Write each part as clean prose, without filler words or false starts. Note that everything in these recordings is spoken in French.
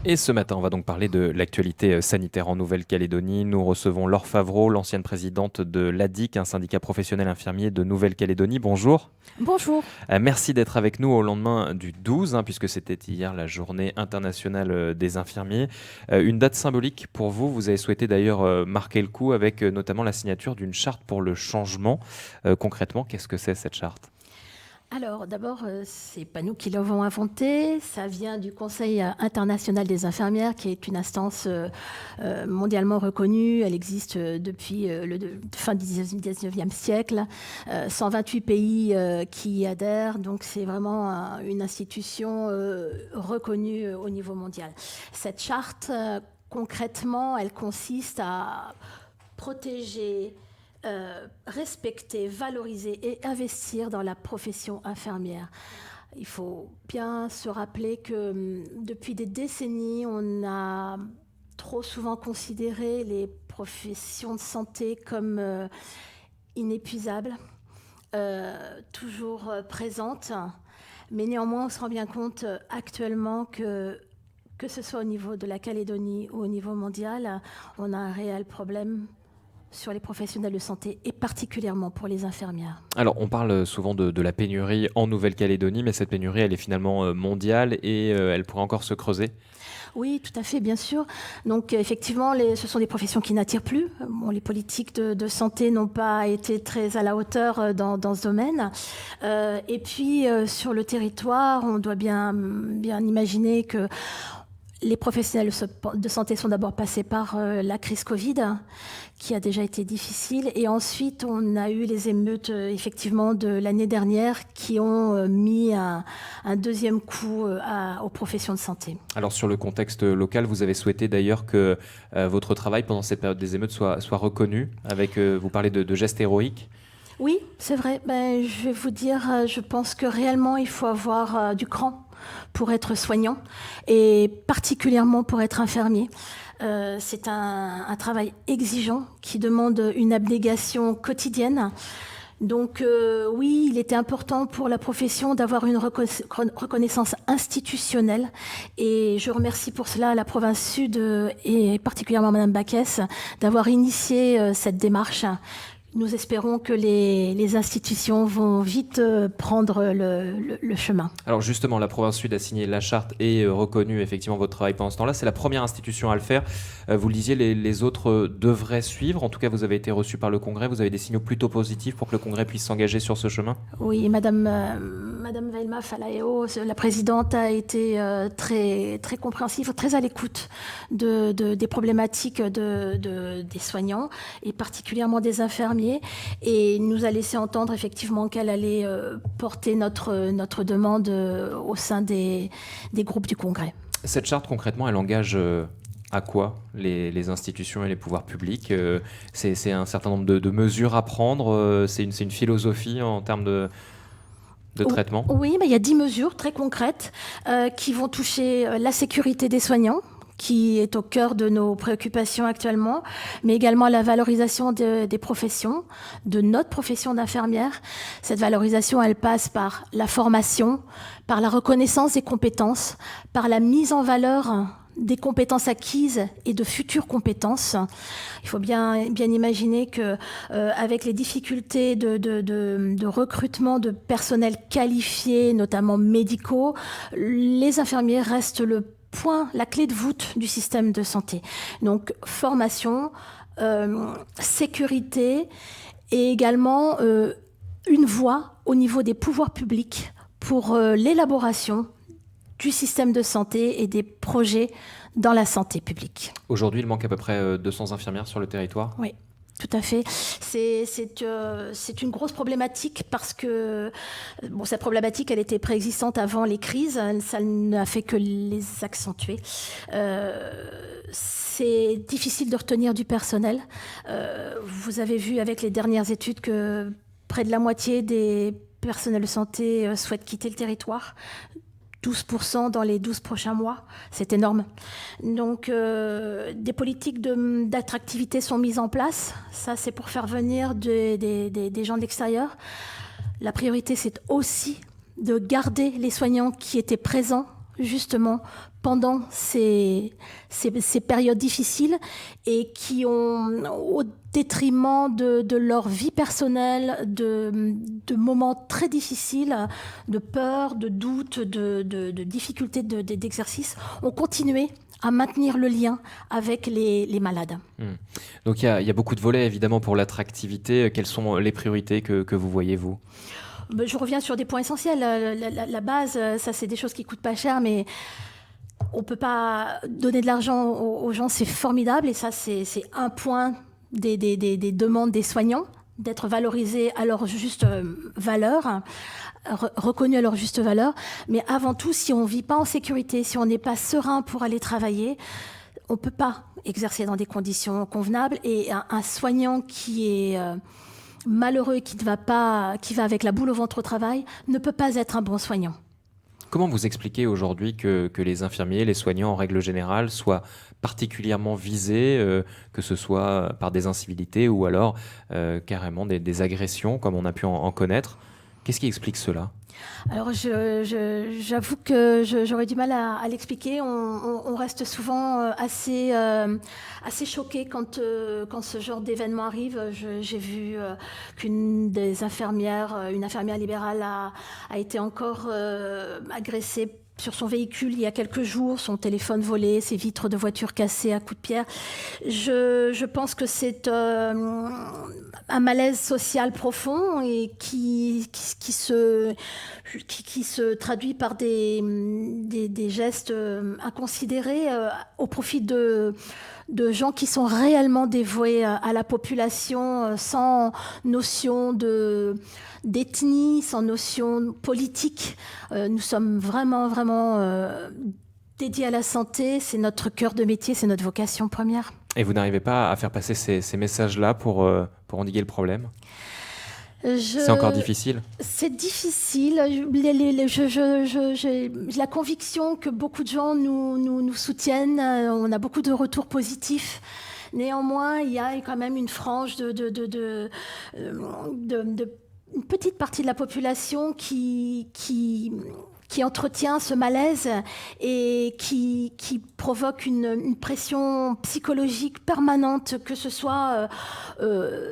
Et ce matin, on va donc parler de l'actualité sanitaire en Nouvelle-Calédonie. Nous recevons Laure Favreau, l'ancienne présidente de l'ADIC, un syndicat professionnel infirmier de Nouvelle-Calédonie. Bonjour. Bonjour. Merci d'être avec nous au lendemain du 12, puisque c'était hier la journée internationale des infirmiers. Une date symbolique pour vous. Vous avez souhaité d'ailleurs marquer le coup avec notamment la signature d'une charte pour le changement. Concrètement, qu'est-ce que c'est cette charte ? Alors d'abord, c'est pas nous qui l'avons inventé, ça vient du Conseil international des infirmières, qui est une instance mondialement reconnue. Elle existe depuis fin du 19e siècle, 128 pays qui y adhèrent, donc c'est vraiment une institution reconnue au niveau mondial. Cette charte, concrètement, elle consiste à protéger, respecter, valoriser et investir dans la profession infirmière. Il faut bien se rappeler que depuis des décennies, on a trop souvent considéré les professions de santé comme inépuisables, toujours présentes. Mais néanmoins, on se rend bien compte actuellement que ce soit au niveau de la Calédonie ou au niveau mondial, on a un réel problème sur les professionnels de santé et particulièrement pour les infirmières. Alors, on parle souvent de la pénurie en Nouvelle-Calédonie, mais cette pénurie, elle est finalement mondiale et elle pourrait encore se creuser. Oui, tout à fait, bien sûr. Donc, effectivement, ce sont des professions qui n'attirent plus. Bon, les politiques de santé n'ont pas été très à la hauteur dans ce domaine. Et puis, sur le territoire, on doit bien imaginer que les professionnels de santé sont d'abord passés par la crise Covid, qui a déjà été difficile. Et ensuite, on a eu les émeutes, effectivement, de l'année dernière qui ont mis un deuxième coup aux professions de santé. Alors, sur le contexte local, vous avez souhaité d'ailleurs que votre travail pendant cette période des émeutes soit reconnu. Vous parlez de gestes héroïques. Oui, c'est vrai. Je vais vous dire, je pense que réellement, il faut avoir du cran pour être soignant et particulièrement pour être infirmier. C'est un travail exigeant qui demande une abnégation quotidienne. Donc oui, il était important pour la profession d'avoir une reconnaissance institutionnelle et je remercie pour cela la province Sud et particulièrement Madame Backès d'avoir initié cette démarche. Nous espérons que les institutions vont vite prendre le chemin. Alors justement, la province Sud a signé la charte et reconnu effectivement votre travail pendant ce temps-là. C'est la première institution à le faire. Vous le disiez, les autres devraient suivre. En tout cas, vous avez été reçu par le Congrès. Vous avez des signaux plutôt positifs pour que le Congrès puisse s'engager sur ce chemin. Oui, Madame Velma Falaeo, la présidente, a été très, très compréhensive, très à l'écoute des problématiques des soignants et particulièrement des infirmiers. Et nous a laissé entendre effectivement qu'elle allait porter notre demande au sein des groupes du Congrès. Cette charte, concrètement, elle engage à quoi les institutions et les pouvoirs publics ? C'est un certain nombre de mesures à prendre. C'est une philosophie en termes de traitement ? Oui, mais il y a 10 mesures très concrètes qui vont toucher la sécurité des soignants, qui est au cœur de nos préoccupations actuellement, mais également la valorisation des professions, de notre profession d'infirmière. Cette valorisation, elle passe par la formation, par la reconnaissance des compétences, par la mise en valeur des compétences acquises et de futures compétences. Il faut bien imaginer que avec les difficultés de recrutement de personnel qualifié, notamment médicaux, les infirmiers restent la clé de voûte du système de santé. Donc, formation, sécurité et également une voix au niveau des pouvoirs publics pour l'élaboration du système de santé et des projets dans la santé publique. Aujourd'hui, il manque à peu près 200 infirmières sur le territoire ? Oui. Tout à fait. C'est une grosse problématique parce que cette problématique, elle était préexistante avant les crises. Ça n'a fait que les accentuer. C'est difficile de retenir du personnel. Vous avez vu avec les dernières études que près de la moitié des personnels de santé souhaitent quitter le territoire. 12% dans les 12 prochains mois, c'est énorme. Donc, des politiques d'attractivité sont mises en place. Ça, c'est pour faire venir des gens de l'extérieur. La priorité, c'est aussi de garder les soignants qui étaient présents justement pendant ces périodes difficiles et qui ont, au détriment de leur vie personnelle, de moments très difficiles, de peur, de doute, de difficultés d'exercice, ont continué à maintenir le lien avec les malades. Donc il y a beaucoup de volets évidemment pour l'attractivité. Quelles sont les priorités que vous voyez, vous ? Je reviens sur des points essentiels. La base, ça c'est des choses qui coûtent pas cher, mais on peut pas donner de l'argent aux gens, c'est formidable. Et ça, c'est un point des demandes des soignants, d'être valorisés à leur juste valeur, reconnus à leur juste valeur. Mais avant tout, si on vit pas en sécurité, si on n'est pas serein pour aller travailler, on peut pas exercer dans des conditions convenables. Et un soignant qui est malheureux, qui va avec la boule au ventre au travail, ne peut pas être un bon soignant. Comment vous expliquez aujourd'hui que les infirmiers, les soignants en règle générale, soient particulièrement visés, que ce soit par des incivilités ou alors carrément des agressions, comme on a pu en connaître ? Qu'est-ce qui explique cela ? Alors, j'avoue que j'aurais du mal à l'expliquer. On reste souvent assez choqué quand ce genre d'événement arrive. J'ai vu qu'une des infirmières, une infirmière libérale, a été encore agressée sur son véhicule il y a quelques jours, son téléphone volé, ses vitres de voiture cassées à coups de pierre. Je pense que c'est un malaise social profond et qui se traduit par des gestes inconsidérés au profit de gens qui sont réellement dévoués à la population, sans notion d'ethnie, sans notion politique. Nous sommes vraiment dédiés à la santé. C'est notre cœur de métier, c'est notre vocation première. Et vous n'arrivez pas à faire passer ces messages-là pour endiguer le problème ? C'est encore difficile ? C'est difficile. J'ai la conviction que beaucoup de gens nous soutiennent. On a beaucoup de retours positifs. Néanmoins, il y a quand même une frange une petite partie de la population qui entretient ce malaise et qui provoque une pression psychologique permanente, que ce soit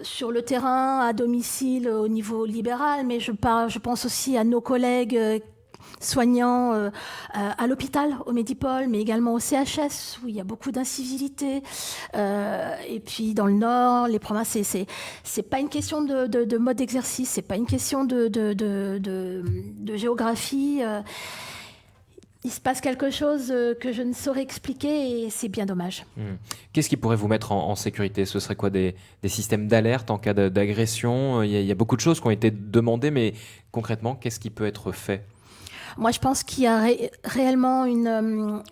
sur le terrain, à domicile, au niveau libéral, mais je pense aussi à nos collègues soignants à l'hôpital, au Medipol, mais également au CHS, où il y a beaucoup d'incivilité. Et puis dans le Nord, les provinces, c'est pas une question de mode d'exercice, c'est pas une question de géographie. Il se passe quelque chose que je ne saurais expliquer et c'est bien dommage. Qu'est-ce qui pourrait vous mettre en sécurité ? Ce serait quoi, des systèmes d'alerte en cas d'agression ? Il y a beaucoup de choses qui ont été demandées, mais concrètement, qu'est-ce qui peut être fait ? Moi, je pense qu'il y a réellement une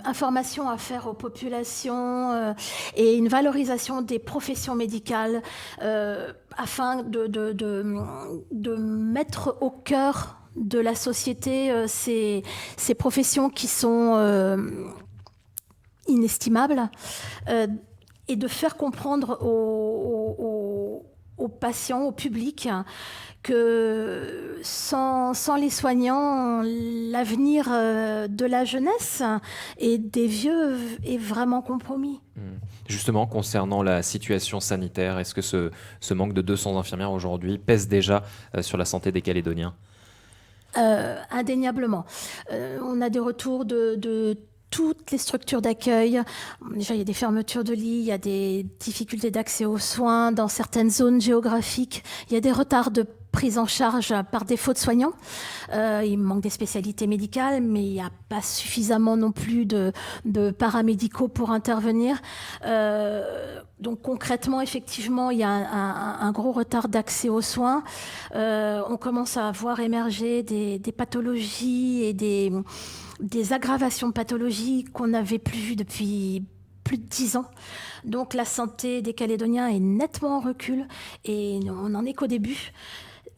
information à faire aux populations et une valorisation des professions médicales afin de mettre au cœur de la société ces professions qui sont inestimables et de faire comprendre aux patients, au public, que sans les soignants, l'avenir de la jeunesse et des vieux est vraiment compromis. Justement, concernant la situation sanitaire, est-ce que ce manque de 200 infirmières aujourd'hui pèse déjà sur la santé des Calédoniens ? Indéniablement. On a des retours de toutes les structures d'accueil. Déjà, il y a des fermetures de lits, il y a des difficultés d'accès aux soins dans certaines zones géographiques. Il y a des retards de prise en charge par défaut de soignants. Il manque des spécialités médicales, mais il n'y a pas suffisamment non plus de paramédicaux pour intervenir. Donc concrètement, effectivement, il y a un gros retard d'accès aux soins. On commence à voir émerger des pathologies et des aggravations de pathologies qu'on n'avait plus vues depuis plus de 10 ans. Donc la santé des Calédoniens est nettement en recul et on n'en est qu'au début.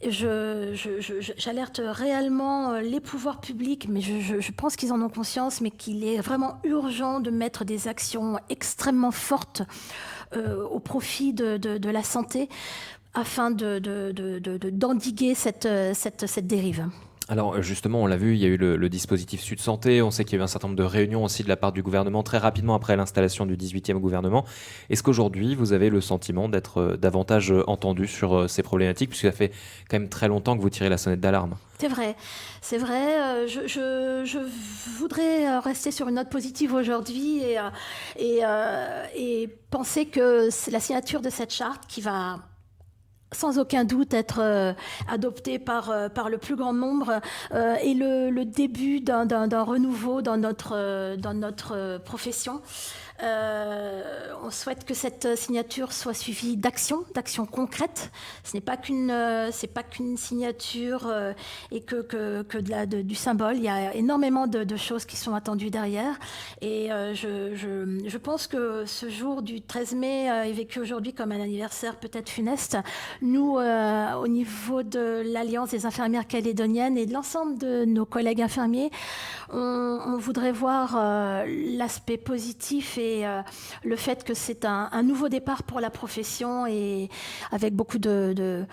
J'alerte réellement les pouvoirs publics, mais je pense qu'ils en ont conscience, mais qu'il est vraiment urgent de mettre des actions extrêmement fortes au profit de la santé afin d'endiguer cette dérive. Alors justement, on l'a vu, il y a eu le dispositif Sud Santé, on sait qu'il y a eu un certain nombre de réunions aussi de la part du gouvernement très rapidement après l'installation du 18e gouvernement. Est-ce qu'aujourd'hui, vous avez le sentiment d'être davantage entendu sur ces problématiques, puisque ça fait quand même très longtemps que vous tirez la sonnette d'alarme? C'est vrai, c'est vrai. Je voudrais rester sur une note positive aujourd'hui et penser que c'est la signature de cette charte qui va sans aucun doute être adoptée par le plus grand nombre et le début d'un renouveau dans notre profession. On souhaite que cette signature soit suivie d'actions concrètes. Ce n'est pas qu'une signature et que du symbole. Il y a énormément de choses qui sont attendues derrière. Et je pense que ce jour du 13 mai est vécu aujourd'hui comme un anniversaire peut-être funeste. Nous, au niveau de l'Alliance des infirmières calédoniennes et de l'ensemble de nos collègues infirmiers, on voudrait voir l'aspect positif et le fait que c'est un nouveau départ pour la profession et avec beaucoup de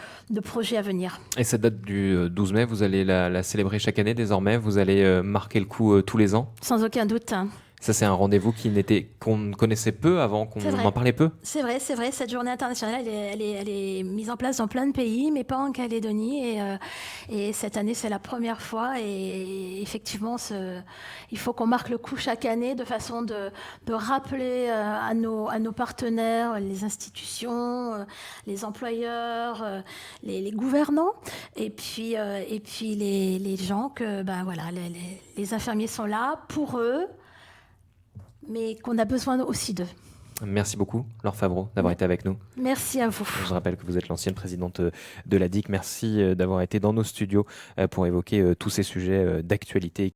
projets à venir. Et cette date du 12 mai, vous allez la célébrer chaque année désormais? Vous allez marquer le coup tous les ans? Sans aucun doute. Ça, c'est un rendez-vous qu'on connaissait peu avant, qu'on en parlait peu? C'est vrai. Cette journée internationale, elle est mise en place dans plein de pays, mais pas en Calédonie. Et cette année, c'est la première fois. Et effectivement, il faut qu'on marque le coup chaque année de façon de rappeler à nos partenaires, les institutions, les employeurs, les gouvernants, et puis les gens que, voilà, les infirmiers sont là pour eux, mais qu'on a besoin aussi d'eux. Merci beaucoup, Laure Favreau, d'avoir été avec nous. Merci à vous. Je rappelle que vous êtes l'ancienne présidente de la DIC. Merci d'avoir été dans nos studios pour évoquer tous ces sujets d'actualité.